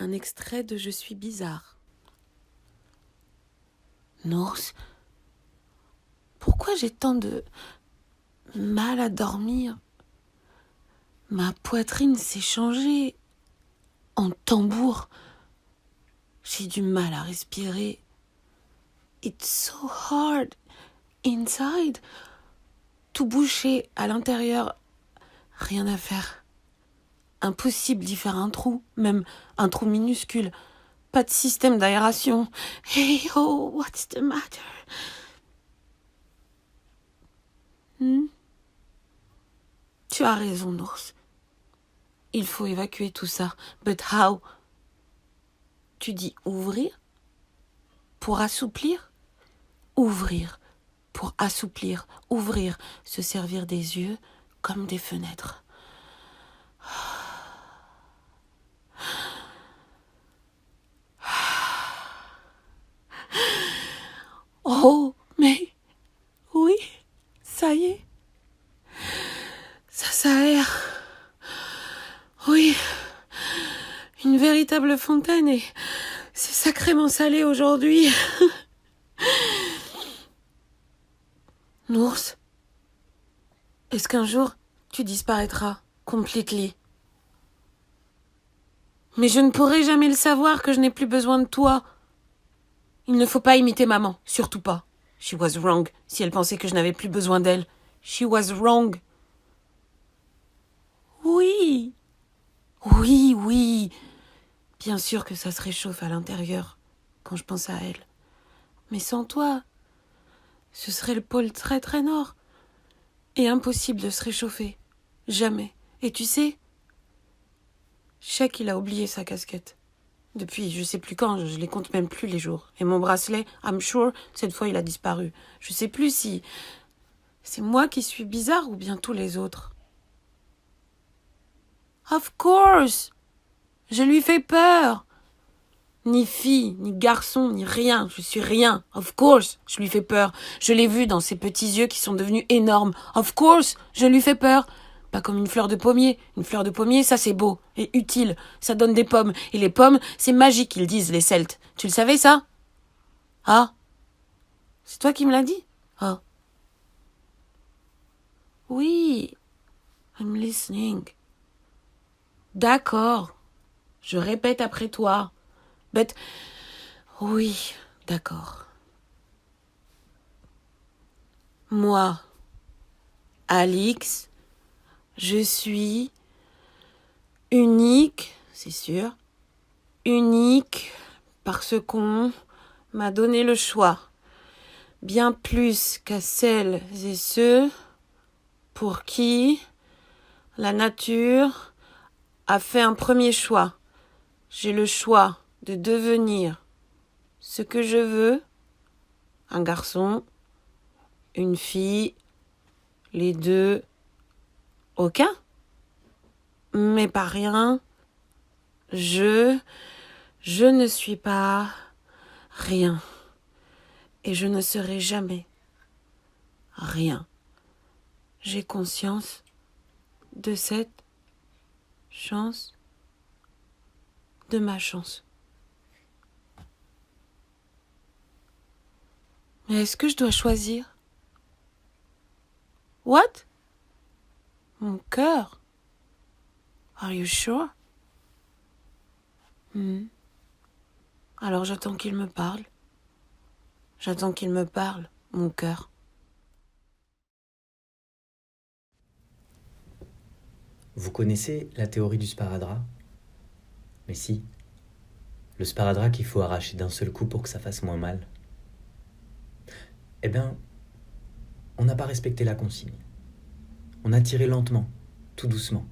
un extrait de Je suis bizarre. Nours, pourquoi j'ai tant de mal à dormir? Ma poitrine s'est changée en tambour. J'ai du mal à respirer. It's so hard inside. Tout bouché à l'intérieur, rien à faire. Impossible d'y faire un trou, même un trou minuscule. Pas de système d'aération. Hey oh, what's the matter? Tu as raison, Nours. Il faut évacuer tout ça. But how? Tu dis ouvrir? Pour assouplir? Ouvrir. Pour assouplir. Ouvrir. Se servir des yeux comme des fenêtres. Oh, mais oui, ça y est. Ça s'aère. Oui, une véritable fontaine et c'est sacrément salé aujourd'hui. Nours, est-ce qu'un jour tu disparaîtras completely? Mais je ne pourrai jamais le savoir que je n'ai plus besoin de toi. Il ne faut pas imiter maman, surtout pas. She was wrong si elle pensait que je n'avais plus besoin d'elle. She was wrong. Oui. Oui, oui. Bien sûr que ça se réchauffe à l'intérieur quand je pense à elle. Mais sans toi, ce serait le pôle très très nord. Et impossible de se réchauffer. Jamais. Et tu sais, je sais qu'il a oublié sa casquette. Depuis je sais plus quand, je les compte même plus les jours. Et mon bracelet, I'm sure, cette fois il a disparu. Je sais plus si c'est moi qui suis bizarre ou bien tous les autres. Of course! Je lui fais peur! Ni fille, ni garçon, ni rien. Je suis rien. Of course, je lui fais peur. Je l'ai vu dans ses petits yeux qui sont devenus énormes. Of course, je lui fais peur. Pas comme une fleur de pommier. Une fleur de pommier, ça c'est beau et utile. Ça donne des pommes. Et les pommes, c'est magique, ils disent les Celtes. Tu le savais ça? Ah? C'est toi qui me l'as dit? Ah. Oui. I'm listening. D'accord. Je répète après toi. But... Oui, d'accord. Moi, Alix, je suis unique, c'est sûr, unique parce qu'on m'a donné le choix, bien plus qu'à celles et ceux pour qui la nature a fait un premier choix. J'ai le choix de devenir ce que je veux, un garçon, une fille, les deux, aucun, mais pas rien. Je ne suis pas rien. Et je ne serai jamais rien. J'ai conscience de cette chance, de ma chance. Mais est-ce que je dois choisir? What? Mon cœur? Are you sure? Alors j'attends qu'il me parle. J'attends qu'il me parle, mon cœur. Vous connaissez la théorie du sparadrap? Mais si, le sparadrap qu'il faut arracher d'un seul coup pour que ça fasse moins mal. Eh bien, on n'a pas respecté la consigne. On a tiré lentement, tout doucement,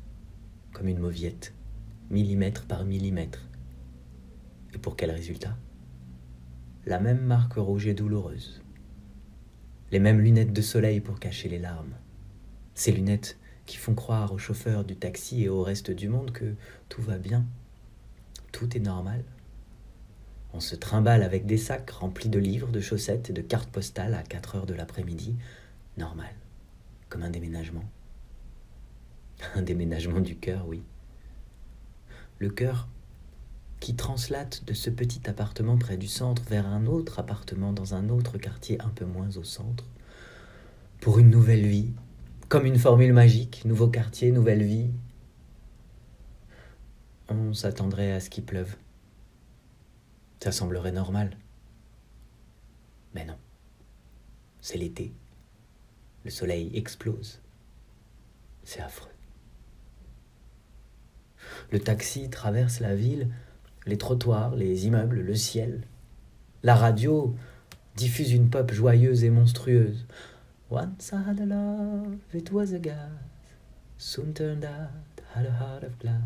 comme une mauviette, millimètre par millimètre. Et pour quel résultat? La même marque rouge et douloureuse. Les mêmes lunettes de soleil pour cacher les larmes. Ces lunettes qui font croire aux chauffeurs du taxi et au reste du monde que tout va bien, tout est normal. On se trimballe avec des sacs remplis de livres, de chaussettes et de cartes postales à 4 heures de l'après-midi, normal, comme un déménagement. Un déménagement du cœur, oui. Le cœur, qui translate de ce petit appartement près du centre vers un autre appartement dans un autre quartier un peu moins au centre, pour une nouvelle vie, comme une formule magique, nouveau quartier, nouvelle vie. On s'attendrait à ce qu'il pleuve. Ça semblerait normal. Mais non, c'est l'été. Le soleil explose. C'est affreux. Le taxi traverse la ville, les trottoirs, les immeubles, le ciel. La radio diffuse une pop joyeuse et monstrueuse. Once I had a love, it was a gas. Soon turned out, had a heart of glass.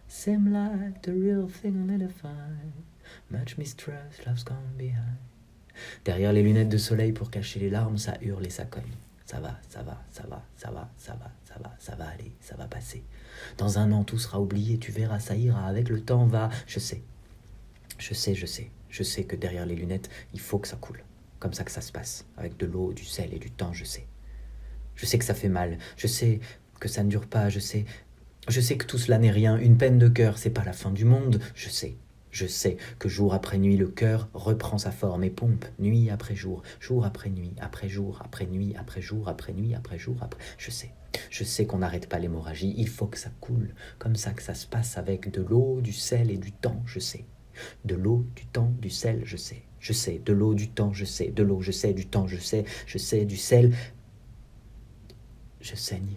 Seemed like the real thing on the fine. Much mistrust, love's gone behind. Derrière les lunettes de soleil pour cacher les larmes, ça hurle et ça cogne. Ça va, ça va, ça va, ça va, ça va, ça va, ça va aller, ça va passer. Dans un an, tout sera oublié, tu verras, ça ira, avec le temps, va. Je sais que derrière les lunettes, il faut que ça coule. Comme ça que ça se passe, avec de l'eau, du sel et du temps, je sais. Je sais que ça fait mal, je sais que ça ne dure pas, je sais que tout cela n'est rien, une peine de cœur, c'est pas la fin du monde, je sais que jour après nuit, le cœur reprend sa forme et pompe, nuit après jour après nuit, après jour, après nuit, après jour, après nuit, après jour, après... Je sais qu'on n'arrête pas l'hémorragie, il faut que ça coule, comme ça que ça se passe avec de l'eau, du sel et du temps, je sais. De l'eau, du temps, du sel, je sais, de l'eau, du temps, je sais, de l'eau, je sais, du temps, je sais, du sel, je saigne.